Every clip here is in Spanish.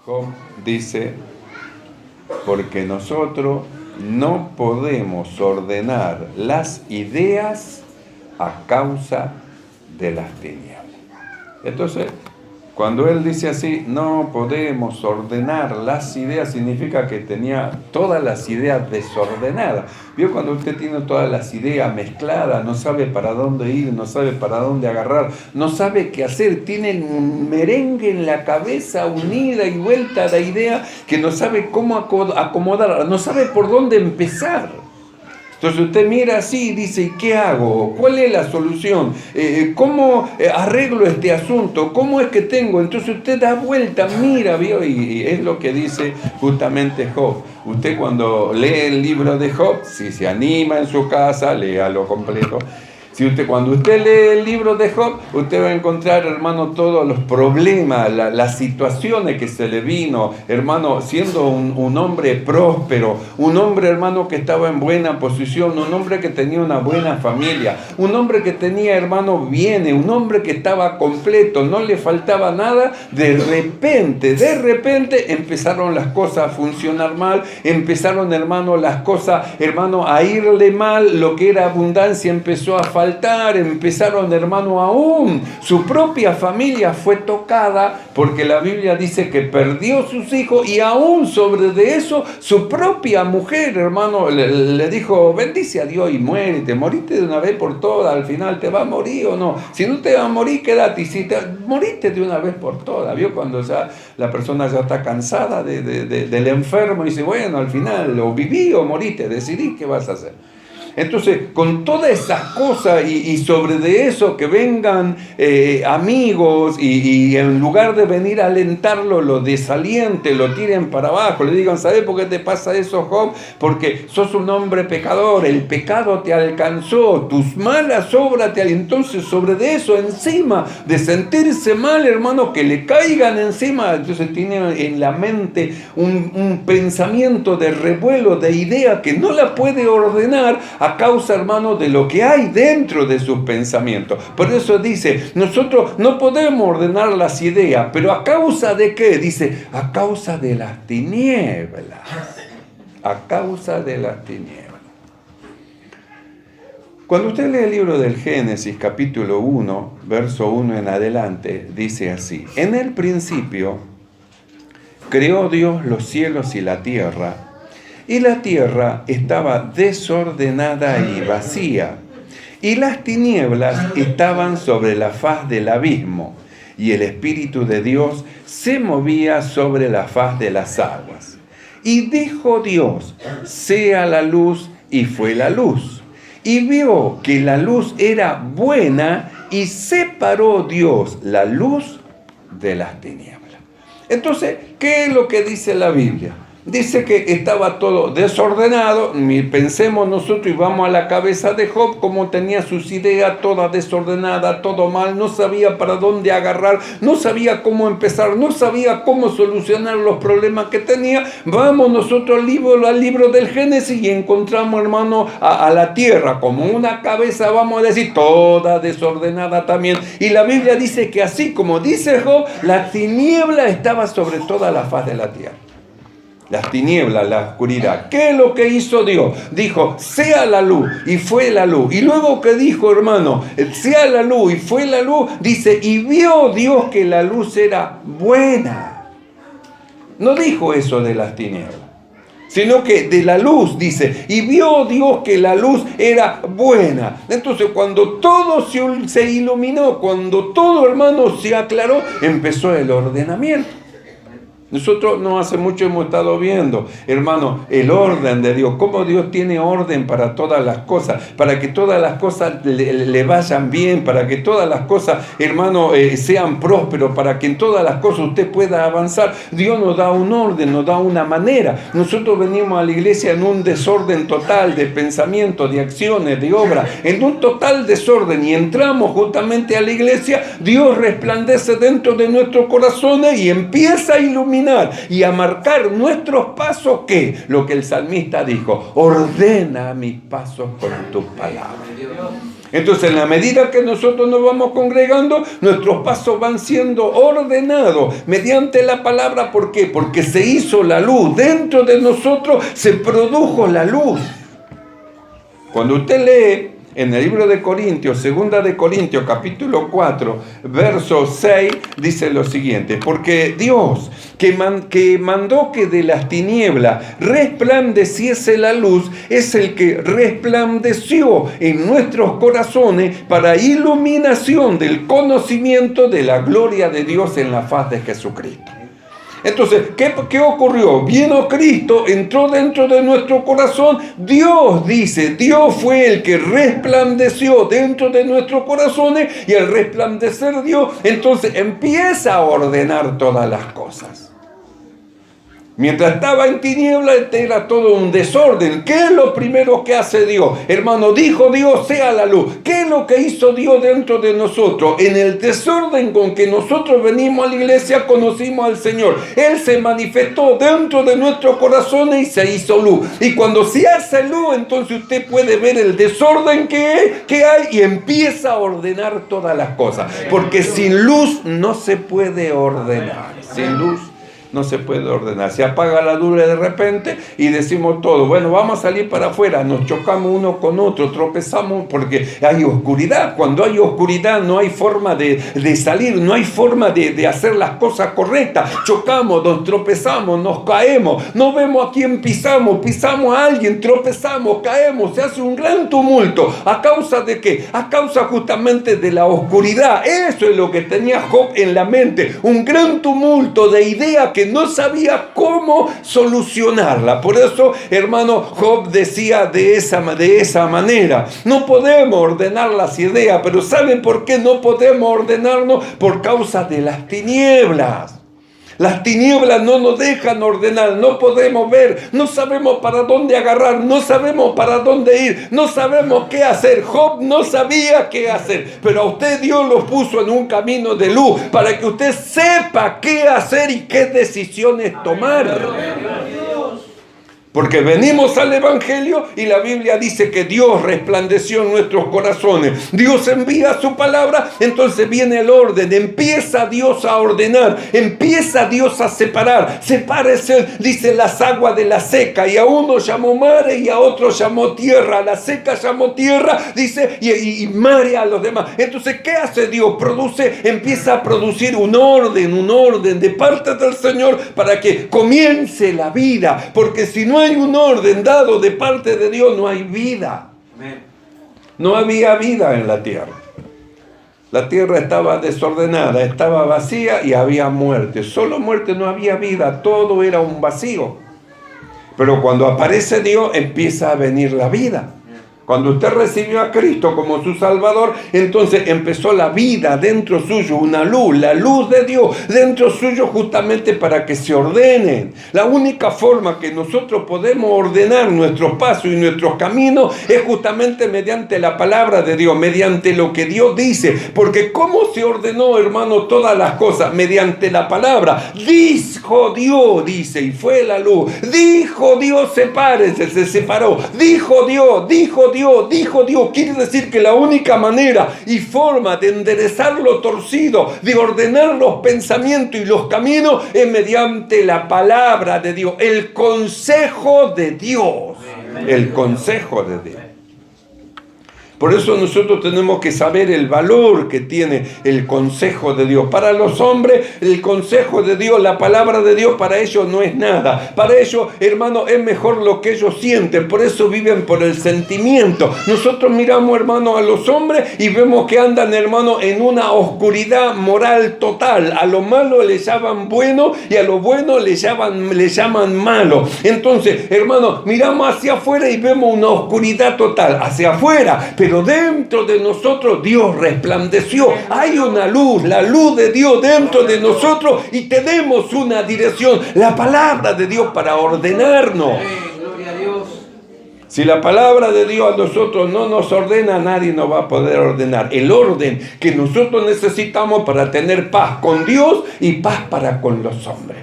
Job dice, porque nosotros no podemos ordenar las ideas a causa de las tinieblas. Entonces, cuando él dice así, no podemos ordenar las ideas, significa que tenía todas las ideas desordenadas. ¿Vio cuando usted tiene todas las ideas mezcladas, no sabe para dónde ir, no sabe para dónde agarrar, no sabe qué hacer, tiene un merengue en la cabeza, unida y vuelta de idea, que no sabe cómo acomodar, no sabe por dónde empezar? Entonces usted mira así y dice, ¿qué hago? ¿Cuál es la solución? ¿Cómo arreglo este asunto? ¿Cómo es que tengo? Entonces usted da vuelta, mira, ¿vio? Y es lo que dice justamente Job. Usted cuando lee el libro de Job, si se anima en su casa, léalo completo. Cuando usted lee el libro de Job, usted va a encontrar, hermano, todos los problemas, las situaciones que se le vino, hermano, siendo un hombre próspero, un hombre, hermano, que estaba en buena posición, un hombre que tenía una buena familia, un hombre que tenía, hermano, bienes, un hombre que estaba completo, no le faltaba nada. De repente empezaron las cosas a funcionar mal, empezaron, hermano, las cosas, hermano, a irle mal, lo que era abundancia empezó a faltar, empezaron, hermano, aún su propia familia fue tocada, porque la Biblia dice que perdió sus hijos, y aún sobre de eso su propia mujer, hermano, le dijo, bendice a Dios y muérete, morite de una vez por todas, al final te va a morir o no, si no te va a morir, quédate, y si te moriste de una vez por todas. ¿Vio? Cuando ya la persona ya está cansada del enfermo y dice, bueno, al final o viví o moriste, decidí qué vas a hacer. Entonces, con todas esas cosas y sobre de eso que vengan amigos y en lugar de venir a alentarlo, lo desalienten, lo tiren para abajo, le digan, ¿sabes por qué te pasa eso, Job? Porque sos un hombre pecador, el pecado te alcanzó, tus malas obras te alcanzaron. Entonces, sobre de eso, encima de sentirse mal, hermano, que le caigan encima, entonces tiene en la mente un pensamiento de revuelo, de idea que no la puede ordenar, a causa, hermano, de lo que hay dentro de sus pensamientos. Por eso dice, nosotros no podemos ordenar las ideas, pero ¿a causa de qué? Dice, a causa de las tinieblas. A causa de las tinieblas. Cuando usted lee el libro del Génesis, capítulo 1, verso 1 en adelante, dice así, en el principio creó Dios los cielos y la tierra, y la tierra estaba desordenada y vacía, y las tinieblas estaban sobre la faz del abismo, y el Espíritu de Dios se movía sobre la faz de las aguas. Y dijo Dios, sea la luz, y fue la luz. Y vio que la luz era buena, y separó Dios la luz de las tinieblas. Entonces, ¿qué es lo que dice la Biblia? Dice que estaba todo desordenado. Pensemos nosotros y vamos a la cabeza de Job, como tenía sus ideas todas desordenadas, todo mal, no sabía para dónde agarrar, no sabía cómo empezar, no sabía cómo solucionar los problemas que tenía. Vamos nosotros al libro del Génesis y encontramos, hermano, a la tierra como una cabeza, vamos a decir, toda desordenada también. Y la Biblia dice que así como dice Job, la tiniebla estaba sobre toda la faz de la tierra. Las tinieblas, la oscuridad. ¿Qué es lo que hizo Dios? Dijo, sea la luz, y fue la luz. Y luego que dijo, hermano, sea la luz, y fue la luz, dice, y vio Dios que la luz era buena. No dijo eso de las tinieblas, sino que de la luz, dice, y vio Dios que la luz era buena. Entonces, cuando todo se iluminó, cuando todo, hermano, se aclaró, empezó el ordenamiento. Nosotros no hace mucho hemos estado viendo, hermano, el orden de Dios, cómo Dios tiene orden para todas las cosas, para que todas las cosas le vayan bien, para que todas las cosas, hermano, sean prósperos, para que en todas las cosas usted pueda avanzar. Dios nos da un orden, nos da una manera. Nosotros venimos a la iglesia en un desorden total de pensamientos, de acciones, de obras, en un total desorden, y entramos justamente a la iglesia, Dios resplandece dentro de nuestros corazones y empieza a iluminar y a marcar nuestros pasos. ¿Qué? Lo que el salmista dijo, ordena mis pasos con tu palabra. Entonces, en la medida que nosotros nos vamos congregando, nuestros pasos van siendo ordenados mediante la palabra. ¿Por qué? Porque se hizo la luz. Dentro de nosotros se produjo la luz. Cuando usted lee en el libro de Corintios, segunda de Corintios, capítulo 4, verso 6, dice lo siguiente: porque Dios, que mandó que de las tinieblas resplandeciese la luz, es el que resplandeció en nuestros corazones para iluminación del conocimiento de la gloria de Dios en la faz de Jesucristo. Entonces, ¿qué ocurrió? Vino Cristo, entró dentro de nuestro corazón. Dios fue el que resplandeció dentro de nuestros corazones, y al resplandecer Dios, entonces empieza a ordenar todas las cosas. Mientras estaba en tinieblas, era todo un desorden. ¿Qué es lo primero que hace Dios? Hermano, dijo Dios, sea la luz. ¿Qué es lo que hizo Dios dentro de nosotros? En el desorden con que nosotros venimos a la iglesia, conocimos al Señor. Él se manifestó dentro de nuestros corazones y se hizo luz. Y cuando se hace luz, entonces usted puede ver el desorden que hay y empieza a ordenar todas las cosas. Porque sin luz no se puede ordenar. Sin luz no se puede ordenar. Se apaga la luz de repente y decimos todo: bueno, vamos a salir para afuera. Nos chocamos uno con otro, tropezamos porque hay oscuridad. Cuando hay oscuridad no hay forma de salir, no hay forma de hacer las cosas correctas. Chocamos, nos tropezamos, nos caemos, no vemos a quién pisamos a alguien, tropezamos, caemos, se hace un gran tumulto. ¿A causa de qué? A causa justamente de la oscuridad. Eso es lo que tenía Job en la mente, un gran tumulto de ideas que no sabía cómo solucionarla. Por eso, hermano, Job decía de esa manera: no podemos ordenar las ideas. Pero ¿saben por qué no podemos ordenarnos? Por causa de las tinieblas. Las tinieblas no nos dejan ordenar, no podemos ver, no sabemos para dónde agarrar, no sabemos para dónde ir, no sabemos qué hacer. Job no sabía qué hacer, pero a usted Dios lo puso en un camino de luz para que usted sepa qué hacer y qué decisiones tomar. Porque venimos al Evangelio y la Biblia dice que Dios resplandeció en nuestros corazones. Dios envía su palabra, entonces viene el orden. Empieza Dios a ordenar, empieza Dios a separar. Sepárese, dice, las aguas de la seca. Y a uno llamó mare y a otro llamó tierra. A la seca llamó tierra, dice, y mare a los demás. Entonces, ¿qué hace Dios? Empieza a producir un orden de parte del Señor para que comience la vida. Porque si no hay un orden dado de parte de Dios, no hay vida. No había vida en la tierra. La tierra estaba desordenada, estaba vacía y había muerte. Solo muerte, no había vida, todo era un vacío. Pero cuando aparece Dios, empieza a venir la vida. Cuando usted recibió a Cristo como su Salvador, entonces empezó la vida dentro suyo, una luz, la luz de Dios dentro suyo, justamente para que se ordenen. La única forma que nosotros podemos ordenar nuestros pasos y nuestros caminos es justamente mediante la palabra de Dios, mediante lo que Dios dice. Porque ¿cómo se ordenó, hermano, todas las cosas? Mediante la palabra. Dijo Dios, dice, y fue la luz. Dijo Dios, sepárese, se separó. Dijo Dios. Quiere decir que la única manera y forma de enderezar lo torcido, de ordenar los pensamientos y los caminos, es mediante la palabra de Dios, el consejo de Dios. El consejo de Dios. Por eso nosotros tenemos que saber el valor que tiene el consejo de Dios. Para los hombres, el consejo de Dios, la palabra de Dios, para ellos no es nada. Para ellos, hermano, es mejor lo que ellos sienten. Por eso viven por el sentimiento. Nosotros miramos, hermano, a los hombres y vemos que andan, hermano, en una oscuridad moral total. A lo malo le llaman bueno y a lo bueno le llaman malo. Entonces, hermano, miramos hacia afuera y vemos una oscuridad total. Hacia afuera, pero dentro de nosotros Dios resplandeció. Hay una luz, la luz de Dios dentro de nosotros, y tenemos una dirección, la palabra de Dios, para ordenarnos. Gloria a Dios. Si la palabra de Dios a nosotros no nos ordena, nadie nos va a poder ordenar. El orden que nosotros necesitamos para tener paz con Dios y paz para con los hombres.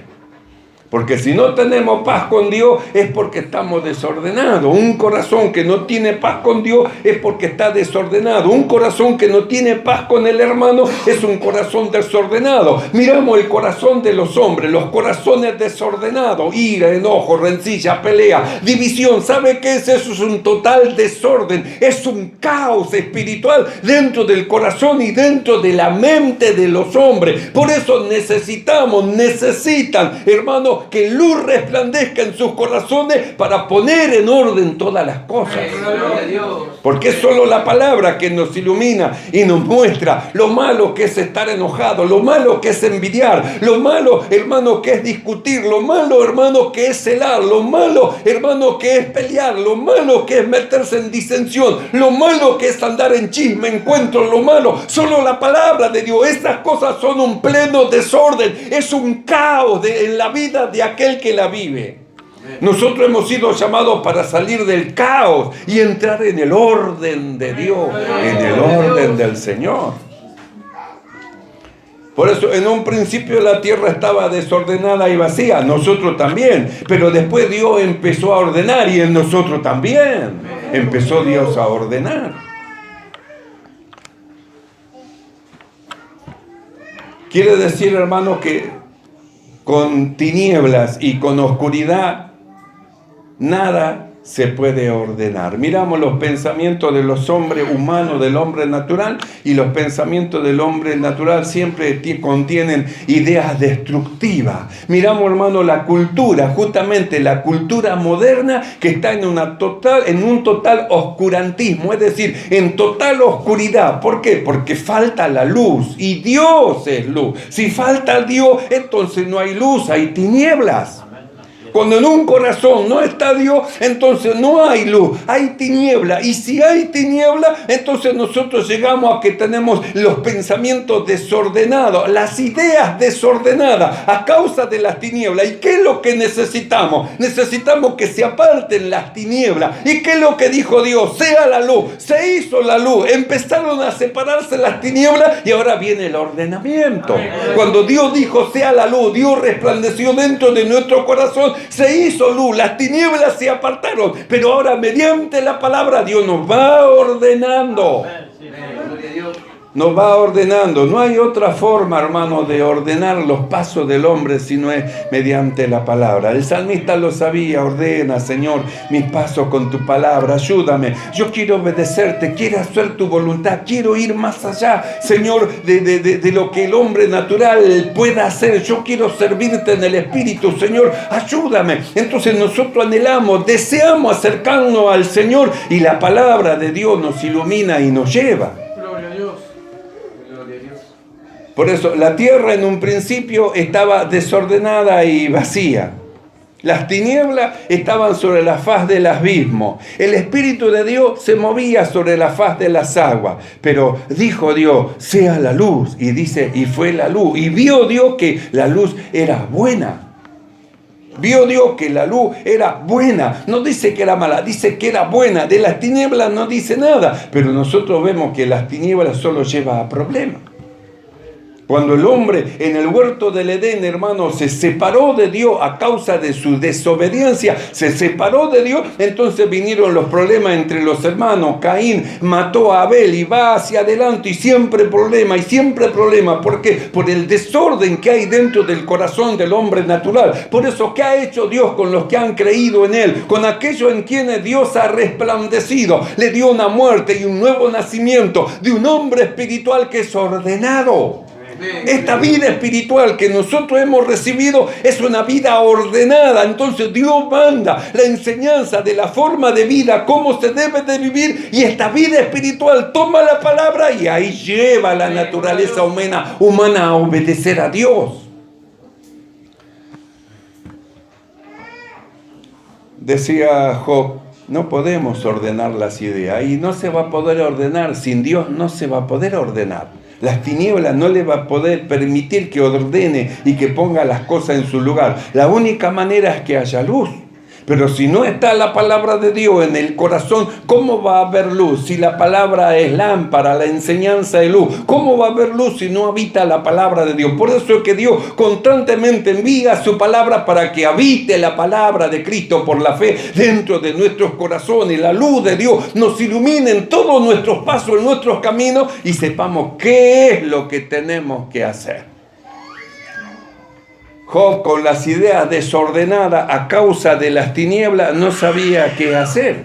Porque si no tenemos paz con Dios es porque estamos desordenados. Un corazón que no tiene paz con Dios es porque está desordenado. Un corazón que no tiene paz con el hermano es un corazón desordenado. Miramos el corazón de los hombres, los corazones desordenados, ira, enojo, rencilla, pelea, división. ¿Sabe qué es eso? Es un total desorden, es un caos espiritual dentro del corazón y dentro de la mente de los hombres. Por eso necesitan, hermanos, que luz resplandezca en sus corazones para poner en orden todas las cosas. Porque es solo la palabra que nos ilumina y nos muestra lo malo que es estar enojado, lo malo que es envidiar, lo malo, hermano, que es discutir, lo malo, hermano, que es celar, lo malo, hermano, que es pelear, lo malo que es meterse en disensión, lo malo que es andar en chisme, encuentro, lo malo. Solo la palabra de Dios. Estas cosas son un pleno desorden, es un caos en la vida de aquel que la vive. Nosotros hemos sido llamados para salir del caos y entrar en el orden de Dios, en el orden del Señor. Por eso en un principio la tierra estaba desordenada y vacía, nosotros también, pero después Dios empezó a ordenar y en nosotros también empezó Dios a ordenar. Quiere decir, hermano, que con tinieblas y con oscuridad nada se puede ordenar. Miramos los pensamientos de los hombres humanos, del hombre natural, y los pensamientos del hombre natural siempre contienen ideas destructivas. Miramos, hermano, la cultura, justamente la cultura moderna, que está en un total oscurantismo, es decir, en total oscuridad. ¿Por qué? Porque falta la luz, y Dios es luz. Si falta Dios, entonces no hay luz, hay tinieblas. Cuando en un corazón no está Dios, entonces no hay luz, hay tiniebla. Y si hay tiniebla, entonces nosotros llegamos a que tenemos los pensamientos desordenados, las ideas desordenadas a causa de las tinieblas. ¿Y qué es lo que necesitamos? Necesitamos que se aparten las tinieblas. ¿Y qué es lo que dijo Dios? Sea la luz. Se hizo la luz. Empezaron a separarse las tinieblas y ahora viene el ordenamiento. Cuando Dios dijo sea la luz, Dios resplandeció dentro de nuestro corazón. Se hizo luz, las tinieblas se apartaron, pero ahora mediante la palabra Dios nos va ordenando. Nos va ordenando. No hay otra forma, hermano, de ordenar los pasos del hombre si no es mediante la palabra. El salmista lo sabía. Ordena, Señor, mis pasos con tu palabra. Ayúdame. Yo quiero obedecerte. Quiero hacer tu voluntad. Quiero ir más allá, Señor, de lo que el hombre natural pueda hacer. Yo quiero servirte en el Espíritu, Señor. Ayúdame. Entonces nosotros anhelamos, deseamos acercarnos al Señor y la palabra de Dios nos ilumina y nos lleva. Por eso la tierra en un principio estaba desordenada y vacía. Las tinieblas estaban sobre la faz del abismo. El Espíritu de Dios se movía sobre la faz de las aguas. Pero dijo Dios, sea la luz. Y dice, y fue la luz. Y vio Dios que la luz era buena. Vio Dios que la luz era buena. No dice que era mala, dice que era buena. De las tinieblas no dice nada. Pero nosotros vemos que las tinieblas solo llevan a problemas. Cuando el hombre en el huerto del Edén, hermano, se separó de Dios a causa de su desobediencia, se separó de Dios, entonces vinieron los problemas entre los hermanos. Caín mató a Abel y va hacia adelante y siempre problema, y siempre problema. ¿Por qué? Por el desorden que hay dentro del corazón del hombre natural. Por eso, ¿qué ha hecho Dios con los que han creído en Él? Con aquellos en quienes Dios ha resplandecido. Le dio una muerte y un nuevo nacimiento de un hombre espiritual que es ordenado. Esta vida espiritual que nosotros hemos recibido es una vida ordenada. Entonces Dios manda la enseñanza de la forma de vida, cómo se debe de vivir, y esta vida espiritual toma la palabra y ahí lleva la naturaleza humana a obedecer a Dios. Decía Job, no podemos ordenar las ideas, y no se va a poder ordenar, sin Dios no se va a poder ordenar. Las tinieblas no le va a poder permitir que ordene y que ponga las cosas en su lugar. La única manera es que haya luz. Pero si no está la palabra de Dios en el corazón, ¿cómo va a haber luz? Si la palabra es lámpara, la enseñanza es luz, ¿cómo va a haber luz si no habita la palabra de Dios? Por eso es que Dios constantemente envía su palabra para que habite la palabra de Cristo por la fe dentro de nuestros corazones. La luz de Dios nos ilumine en todos nuestros pasos, en nuestros caminos, y sepamos qué es lo que tenemos que hacer. Job, con las ideas desordenadas a causa de las tinieblas, no sabía qué hacer.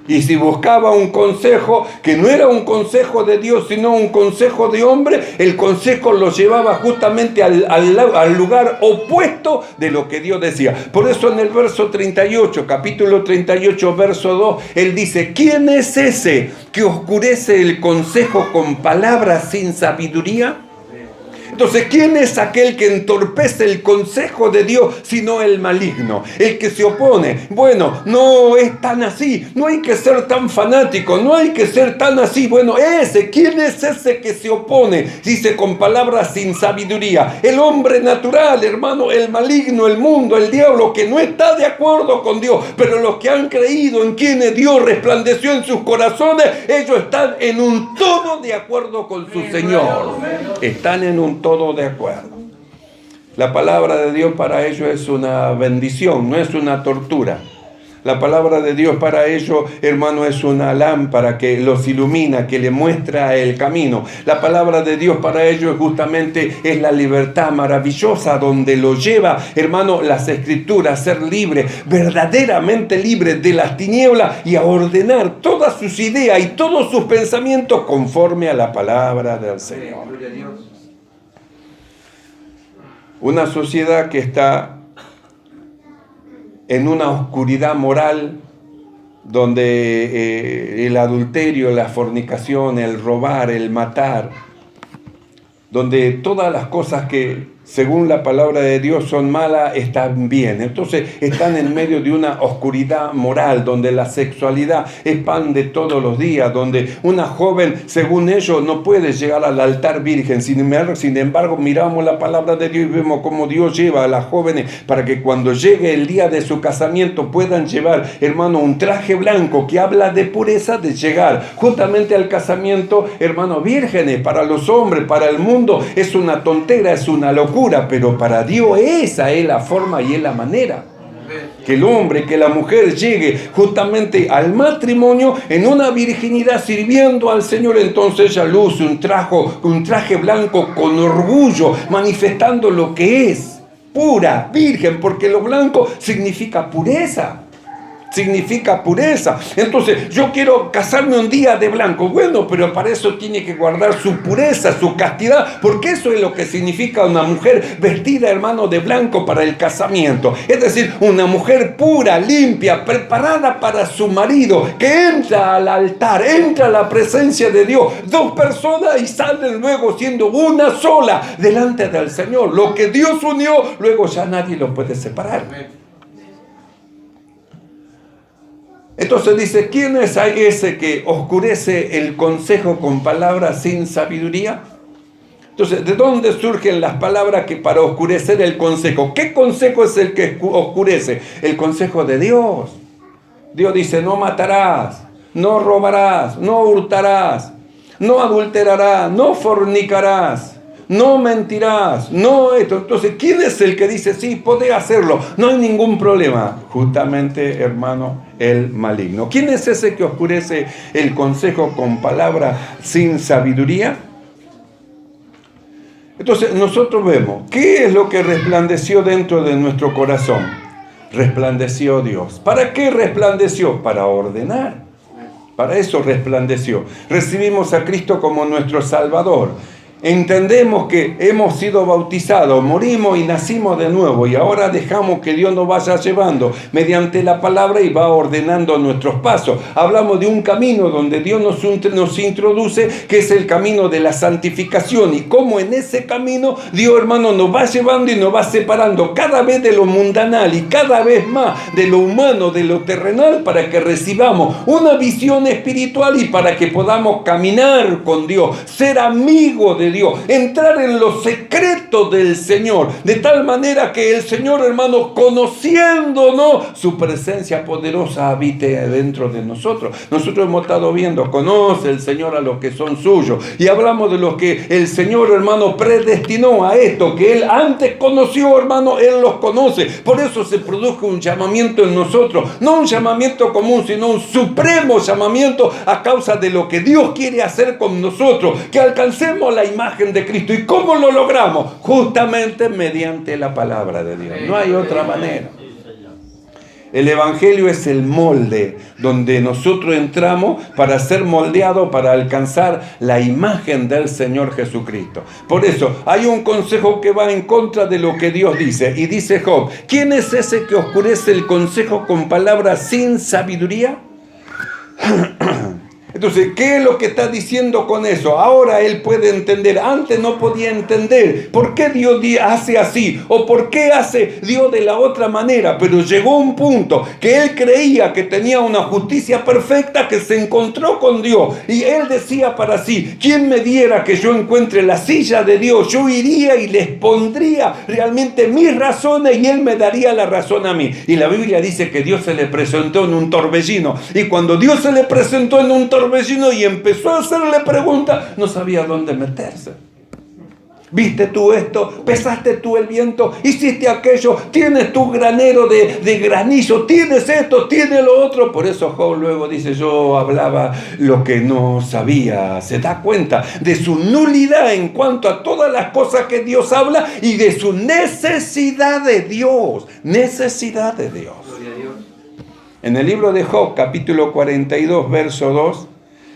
Y si buscaba un consejo que no era un consejo de Dios, sino un consejo de hombre, el consejo lo llevaba justamente al lugar opuesto de lo que Dios decía. Por eso en el verso 38, capítulo 38, verso 2, él dice: ¿quién es ese que oscurece el consejo con palabras sin sabiduría? Entonces, ¿quién es aquel que entorpece el consejo de Dios sino el maligno? El que se opone. Bueno, no es tan así. No hay que ser tan fanático. No hay que ser tan así. Bueno, ¿quién es ese que se opone? Dice con palabras sin sabiduría. El hombre natural, hermano, el maligno, el mundo, el diablo, que no está de acuerdo con Dios. Pero los que han creído en quienes Dios resplandeció en sus corazones, ellos están en un todo de acuerdo con su Señor. Están en un todo de acuerdo. La palabra de Dios para ellos es una bendición, no es una tortura. La palabra de Dios para ellos, hermano, es una lámpara que los ilumina, que les muestra el camino. La palabra de Dios para ellos justamente es la libertad maravillosa donde los lleva, hermano, las escrituras, a ser libre, verdaderamente libre de las tinieblas y a ordenar todas sus ideas y todos sus pensamientos conforme a la palabra del Señor. Una sociedad que está en una oscuridad moral donde el adulterio, la fornicación, el robar, el matar, donde todas las cosas que según la palabra de Dios son malas, están bien. Entonces están en medio de una oscuridad moral, donde la sexualidad es pan de todos los días, donde una joven, según ellos, no puede llegar al altar virgen. Sin embargo, miramos la palabra de Dios y vemos cómo Dios lleva a las jóvenes para que cuando llegue el día de su casamiento puedan llevar, hermano, un traje blanco que habla de pureza, de llegar justamente al casamiento, hermano, vírgenes. Para los hombres, para el mundo, es una tontera, es una locura. Pero para Dios esa es la forma y es la manera. Que el hombre, que la mujer llegue justamente al matrimonio en una virginidad sirviendo al Señor. Entonces ella luce un traje blanco con orgullo, manifestando lo que es pura, virgen, porque lo blanco significa pureza. Significa pureza. Entonces, yo quiero casarme un día de blanco. Bueno, pero para eso tiene que guardar su pureza, su castidad, porque eso es lo que significa una mujer vestida, hermano, de blanco para el casamiento. Es decir, una mujer pura, limpia, preparada para su marido, que entra al altar, entra a la presencia de Dios. Dos personas y salen luego siendo una sola delante del Señor. Lo que Dios unió, luego ya nadie lo puede separar. Entonces dice, ¿quién es ese que oscurece el consejo con palabras sin sabiduría? Entonces, ¿de dónde surgen las palabras que para oscurecer el consejo? ¿Qué consejo es el que oscurece? El consejo de Dios. Dios dice, no matarás, no robarás, no hurtarás, no adulterarás, no fornicarás, no mentirás, no esto. Entonces, ¿quién es el que dice, sí, podés hacerlo, no hay ningún problema? Justamente, hermano, el maligno. ¿Quién es ese que oscurece el consejo con palabras sin sabiduría? Entonces, nosotros vemos, ¿qué es lo que resplandeció dentro de nuestro corazón? Resplandeció Dios. ¿Para qué resplandeció? Para ordenar. Para eso resplandeció. Recibimos a Cristo como nuestro Salvador. Entendemos que hemos sido bautizados, morimos y nacimos de nuevo, y ahora dejamos que Dios nos vaya llevando mediante la palabra y va ordenando nuestros pasos. Hablamos de un camino donde Dios nos introduce, que es el camino de la santificación, y cómo en ese camino Dios, hermano, nos va llevando y nos va separando cada vez de lo mundanal y cada vez más de lo humano, de lo terrenal, para que recibamos una visión espiritual y para que podamos caminar con Dios, ser amigos de Dios, entrar en los secretos del Señor, de tal manera que el Señor, hermano, conociéndonos, su presencia poderosa habite dentro de nosotros. Nosotros hemos estado viendo, conoce el Señor a los que son suyos, y hablamos de los que el Señor, hermano, predestinó a esto, que Él antes conoció, hermano, Él los conoce. Por eso se produjo un llamamiento en nosotros, no un llamamiento común, sino un supremo llamamiento a causa de lo que Dios quiere hacer con nosotros, que alcancemos la imagen de Cristo. ¿Y cómo lo logramos? Justamente mediante la palabra de Dios. No hay otra manera. El Evangelio es el molde donde nosotros entramos para ser moldeados, para alcanzar la imagen del Señor Jesucristo. Por eso hay un consejo que va en contra de lo que Dios dice. Y dice Job: ¿quién es ese que oscurece el consejo con palabras sin sabiduría? Entonces, ¿qué es lo que está diciendo con eso? Ahora él puede entender. Antes no podía entender por qué Dios hace así o por qué hace Dios de la otra manera. Pero llegó un punto que él creía que tenía una justicia perfecta, que se encontró con Dios. Y él decía para sí: ¿quién me diera que yo encuentre la silla de Dios? Yo iría y les pondría realmente mis razones y él me daría la razón a mí. Y la Biblia dice que Dios se le presentó en un torbellino. Y cuando Dios se le presentó en un torbellino y empezó a hacerle preguntas, no sabía dónde meterse. ¿Viste tú esto? ¿Pesaste tú el viento? ¿Hiciste aquello? ¿Tienes tu granero de granizo? ¿Tienes esto? ¿Tienes lo otro? Por eso Job luego dice: yo hablaba lo que no sabía. Se da cuenta de su nulidad en cuanto a todas las cosas que Dios habla y de su necesidad de Dios. Necesidad de Dios. En el libro de Job, capítulo 42, verso 2,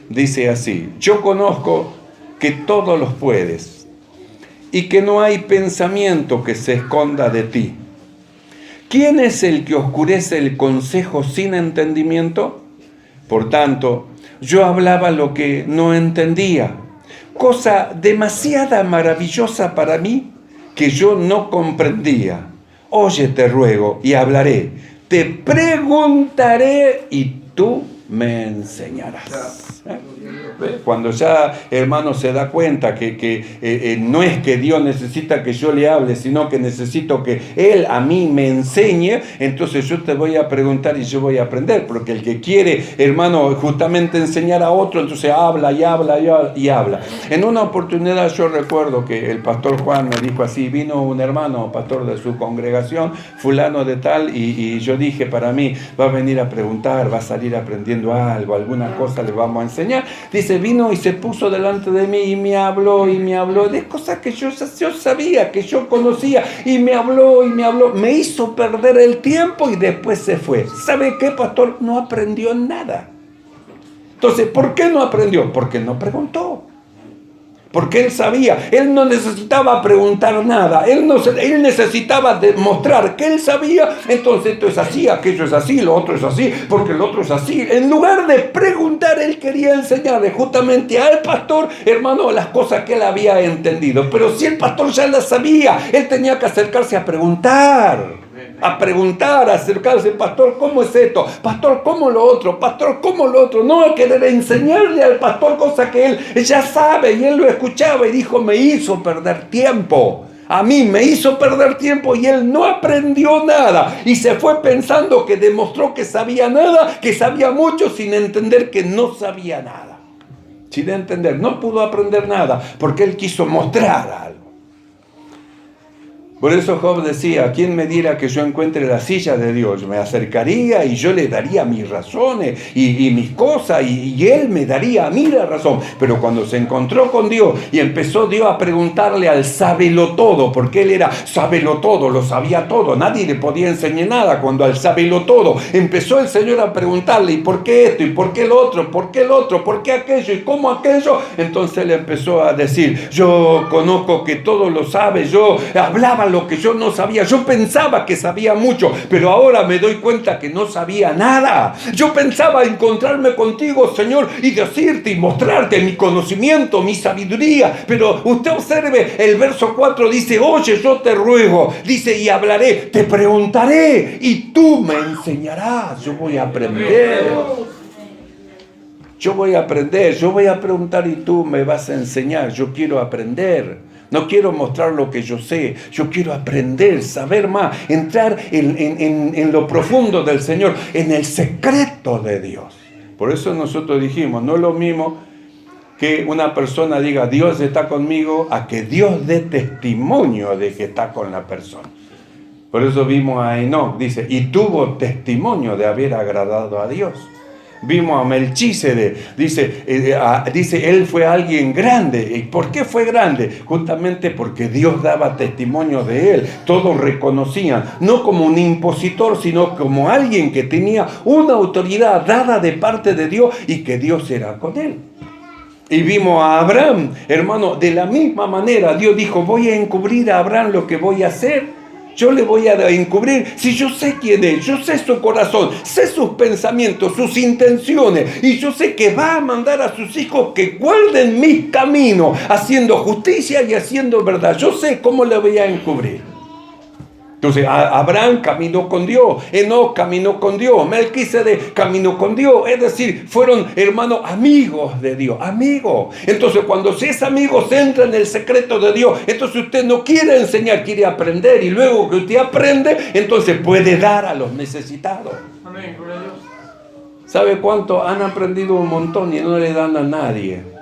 dice así: yo conozco que todo lo puedes y que no hay pensamiento que se esconda de ti. ¿Quién es el que oscurece el consejo sin entendimiento? Por tanto, yo hablaba lo que no entendía, cosa demasiada maravillosa para mí que yo no comprendía. Oye, te ruego y hablaré, te preguntaré y tú me enseñarás. Cuando ya, hermano, se da cuenta que no es que Dios necesita que yo le hable, sino que necesito que Él a mí me enseñe, entonces yo te voy a preguntar y yo voy a aprender. Porque el que quiere, hermano, justamente enseñar a otro, entonces habla y habla y habla. En una oportunidad yo recuerdo que el pastor Juan me dijo así: vino un hermano, pastor de su congregación, fulano de tal, y yo dije para mí: va a venir a preguntar, va a salir aprendiendo algo, alguna cosa le vamos a enseñar. Dice, vino y se puso delante de mí y me habló de cosas que yo sabía, que yo conocía, y me habló, me hizo perder el tiempo y después se fue. ¿Sabe qué, pastor? No aprendió nada. Entonces, ¿por qué no aprendió? Porque no preguntó. Porque él sabía, él no necesitaba preguntar nada, él necesitaba demostrar que él sabía. Entonces esto es así, aquello es así, lo otro es así, porque el otro es así. En lugar de preguntar, él quería enseñarle justamente al pastor, hermano, las cosas que él había entendido. Pero si el pastor ya las sabía, él tenía que acercarse a preguntar, acercarse: pastor, ¿cómo es esto? Pastor, ¿cómo lo otro? Pastor, ¿cómo lo otro? No a querer enseñarle al pastor cosas que él ya sabe, y él lo escuchaba y dijo: me hizo perder tiempo. A mí me hizo perder tiempo y él no aprendió nada. Y se fue pensando que demostró que sabía nada, que sabía mucho, sin entender que no sabía nada. Sin entender, no pudo aprender nada porque él quiso mostrar algo. Por eso Job decía: ¿quién me diera que yo encuentre la silla de Dios? Me acercaría y yo le daría mis razones y mis cosas, y él me daría a mí la razón. Pero cuando se encontró con Dios y empezó Dios a preguntarle al sabelotodo, porque él era sabelotodo, lo sabía todo, nadie le podía enseñar nada. Cuando al sabelotodo empezó el Señor a preguntarle: ¿y por qué esto? ¿Y por qué el otro? ¿Por qué el otro? ¿Por qué aquello? ¿Y cómo aquello? Entonces él empezó a decir: yo conozco que todo lo sabe, yo hablaba lo que yo no sabía, yo pensaba que sabía mucho, pero ahora me doy cuenta que no sabía nada. Yo pensaba encontrarme contigo, Señor, y decirte y mostrarte mi conocimiento, mi sabiduría, pero usted observe el verso 4, dice: oye, yo te ruego, dice, y hablaré, te preguntaré y tú me enseñarás. Yo voy a aprender. Yo voy a aprender, yo voy a preguntar y tú me vas a enseñar. Yo quiero aprender. No quiero mostrar lo que yo sé, yo quiero aprender, saber más, entrar en lo profundo del Señor, en el secreto de Dios. Por eso nosotros dijimos, no es lo mismo que una persona diga Dios está conmigo, a que Dios dé testimonio de que está con la persona. Por eso vimos a Enoc, dice, y tuvo testimonio de haber agradado a Dios. Vimos a Melchísedec, dice, él fue alguien grande. ¿Y por qué fue grande? Justamente porque Dios daba testimonio de él. Todos reconocían, no como un impositor, sino como alguien que tenía una autoridad dada de parte de Dios y que Dios era con él. Y vimos a Abraham, hermano, de la misma manera. Dios dijo, voy a encubrir a Abraham lo que voy a hacer. Yo le voy a encubrir si yo sé quién es, yo sé su corazón, sé sus pensamientos, sus intenciones, y yo sé que va a mandar a sus hijos que guarden mis caminos, haciendo justicia y haciendo verdad. Yo sé cómo le voy a encubrir. Entonces Abraham caminó con Dios, Enoc caminó con Dios, Melquisedec caminó con Dios, es decir, fueron hermanos amigos de Dios, amigos. Entonces cuando se es amigo se entra en el secreto de Dios, entonces usted no quiere enseñar, quiere aprender, y luego que usted aprende, entonces puede dar a los necesitados. Amén, gloria a Dios. ¿Sabe cuánto? Han aprendido un montón y no le dan a nadie.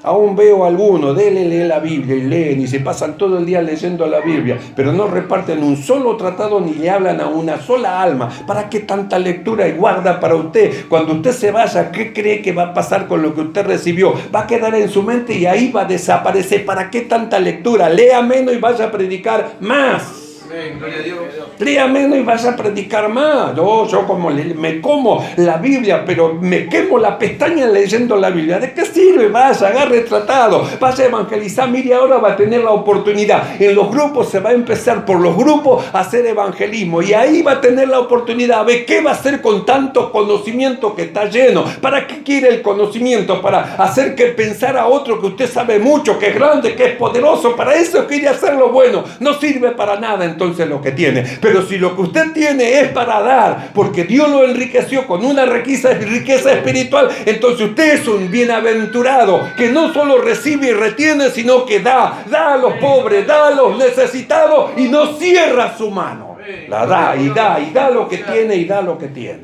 Aún veo a algunos, leen la Biblia y leen y se pasan todo el día leyendo la Biblia, pero no reparten un solo tratado ni le hablan a una sola alma. ¿Para qué tanta lectura y guarda para usted? Cuando usted se vaya, ¿qué cree que va a pasar con lo que usted recibió? Va a quedar en su mente y ahí va a desaparecer. ¿Para qué tanta lectura? Lea menos y vaya a predicar más. Amén, gloria a Dios. Lea menos y vas a predicar más. No, yo como me como la Biblia, pero me quemo la pestaña leyendo la Biblia. ¿De qué sirve? Vaya, agarre tratado, vaya a evangelizar. Mire, ahora va a tener la oportunidad. En los grupos se va a empezar por los grupos a hacer evangelismo. Y ahí va a tener la oportunidad. ¿Ve qué va a hacer con tanto conocimiento que está lleno? ¿Para qué quiere el conocimiento? Para hacer que pensar a otro que usted sabe mucho, que es grande, que es poderoso. Para eso quiere hacer lo bueno. No sirve para nada entonces lo que tiene. Pero si lo que usted tiene es para dar, porque Dios lo enriqueció con una riqueza espiritual, entonces usted es un bienaventurado que no solo recibe y retiene, sino que da a los pobres, da a los necesitados y no cierra su mano. La da y da lo que tiene y da lo que tiene.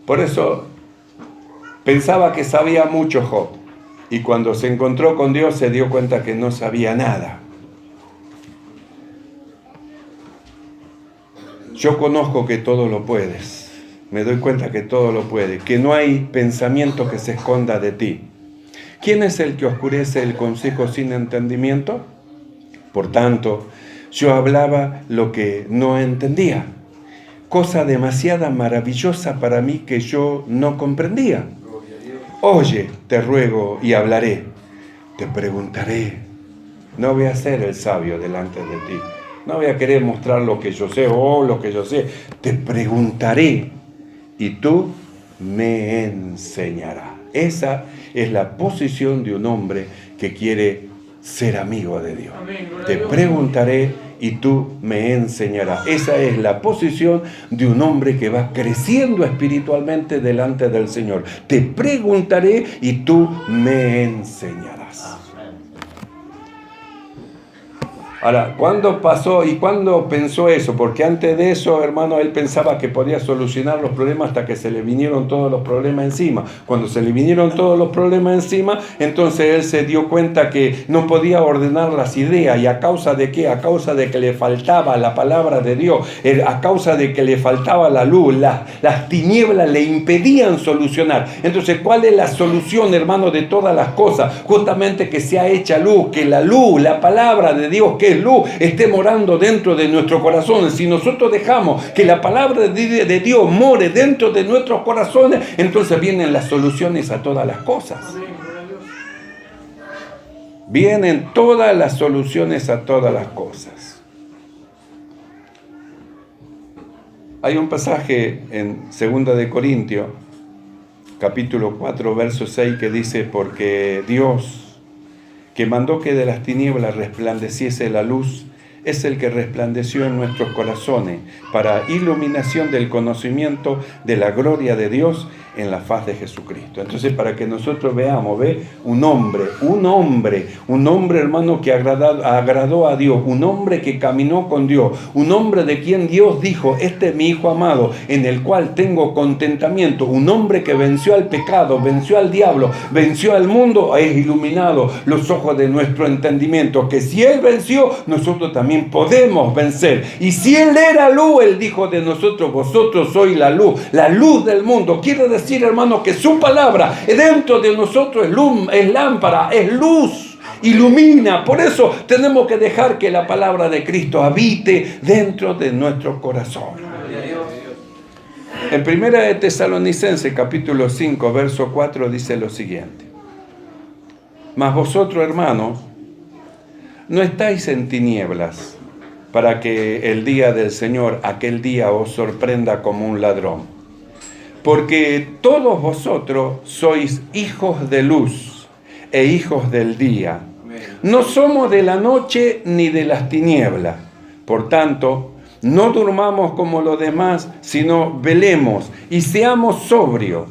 Por eso pensaba que sabía mucho Job. Y cuando se encontró con Dios se dio cuenta que no sabía nada. Yo conozco que todo lo puedes. Me doy cuenta que todo lo puedes. Que no hay pensamiento que se esconda de ti. ¿Quién es el que oscurece el consejo sin entendimiento? Por tanto, yo hablaba lo que no entendía. Cosa demasiado maravillosa para mí que yo no comprendía. Oye, te ruego y hablaré, te preguntaré. No voy a ser el sabio delante de ti. No voy a querer mostrar lo que yo sé o lo que yo sé. Te preguntaré y tú me enseñarás. Esa es la posición de un hombre que quiere ser amigo de Dios. Te preguntaré y tú me enseñarás. Esa es la posición de un hombre que va creciendo espiritualmente delante del Señor. Te preguntaré y tú me enseñarás. Ahora, ¿cuándo pasó y cuándo pensó eso? Porque antes de eso, hermano, él pensaba que podía solucionar los problemas hasta que se le vinieron todos los problemas encima. Cuando se le vinieron todos los problemas encima, entonces él se dio cuenta que no podía ordenar las ideas. ¿Y a causa de qué? A causa de que le faltaba la palabra de Dios, a causa de que le faltaba la luz, las tinieblas le impedían solucionar. Entonces, ¿cuál es la solución, hermano, de todas las cosas? Justamente que sea hecha luz, que la luz, la palabra de Dios, que es luz, esté morando dentro de nuestro corazón. Si nosotros dejamos que la palabra de Dios more dentro de nuestros corazones, entonces vienen las soluciones a todas las cosas. Vienen todas las soluciones a todas las cosas. Hay un pasaje en 2 de Corintios, capítulo 4, verso 6, que dice: porque Dios, que mandó que de las tinieblas resplandeciese la luz, es el que resplandeció en nuestros corazones para iluminación del conocimiento de la gloria de Dios en la faz de Jesucristo. Entonces, para que nosotros veamos, un hombre, hermano, que agradó a Dios, un hombre que caminó con Dios, un hombre de quien Dios dijo, este es mi Hijo amado, en el cual tengo contentamiento, un hombre que venció al pecado, venció al diablo, venció al mundo, es iluminado los ojos de nuestro entendimiento, que si Él venció, nosotros también podemos vencer. Y si Él era luz, Él dijo de nosotros, vosotros sois la luz del mundo. Quiere decir, hermano, que su palabra dentro de nosotros es luz, es lámpara, es luz, ilumina. Por eso tenemos que dejar que la palabra de Cristo habite dentro de nuestro corazón. En 1 de Tesalonicenses, capítulo 5, verso 4, dice lo siguiente: mas vosotros, hermanos, no estáis en tinieblas, para que el día del Señor, aquel día, os sorprenda como un ladrón. Porque todos vosotros sois hijos de luz e hijos del día. No somos de la noche ni de las tinieblas. Por tanto, no durmamos como los demás, sino velemos y seamos sobrios.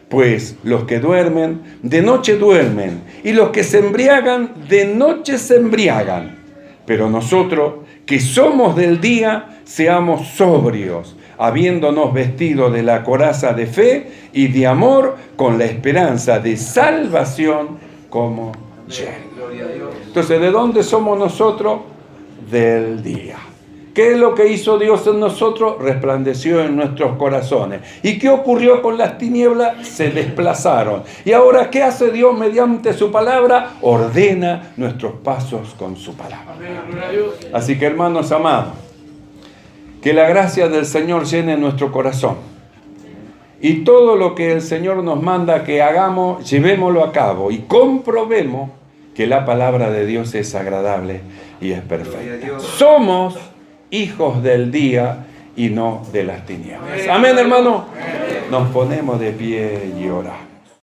Pues los que duermen, de noche duermen, y los que se embriagan, de noche se embriagan. Pero nosotros, que somos del día, seamos sobrios, habiéndonos vestido de la coraza de fe y de amor, con la esperanza de salvación como yelmo. Entonces, ¿de dónde somos nosotros? Del día. ¿Qué es lo que hizo Dios en nosotros? Resplandeció en nuestros corazones. ¿Y qué ocurrió con las tinieblas? Se desplazaron. ¿Y ahora qué hace Dios mediante su palabra? Ordena nuestros pasos con su palabra. Así que, hermanos amados, que la gracia del Señor llene nuestro corazón. Y todo lo que el Señor nos manda que hagamos, llevémoslo a cabo y comprobemos que la palabra de Dios es agradable y es perfecta. Somos hijos del día y no de las tinieblas. Amén, hermano. Nos ponemos de pie y oramos.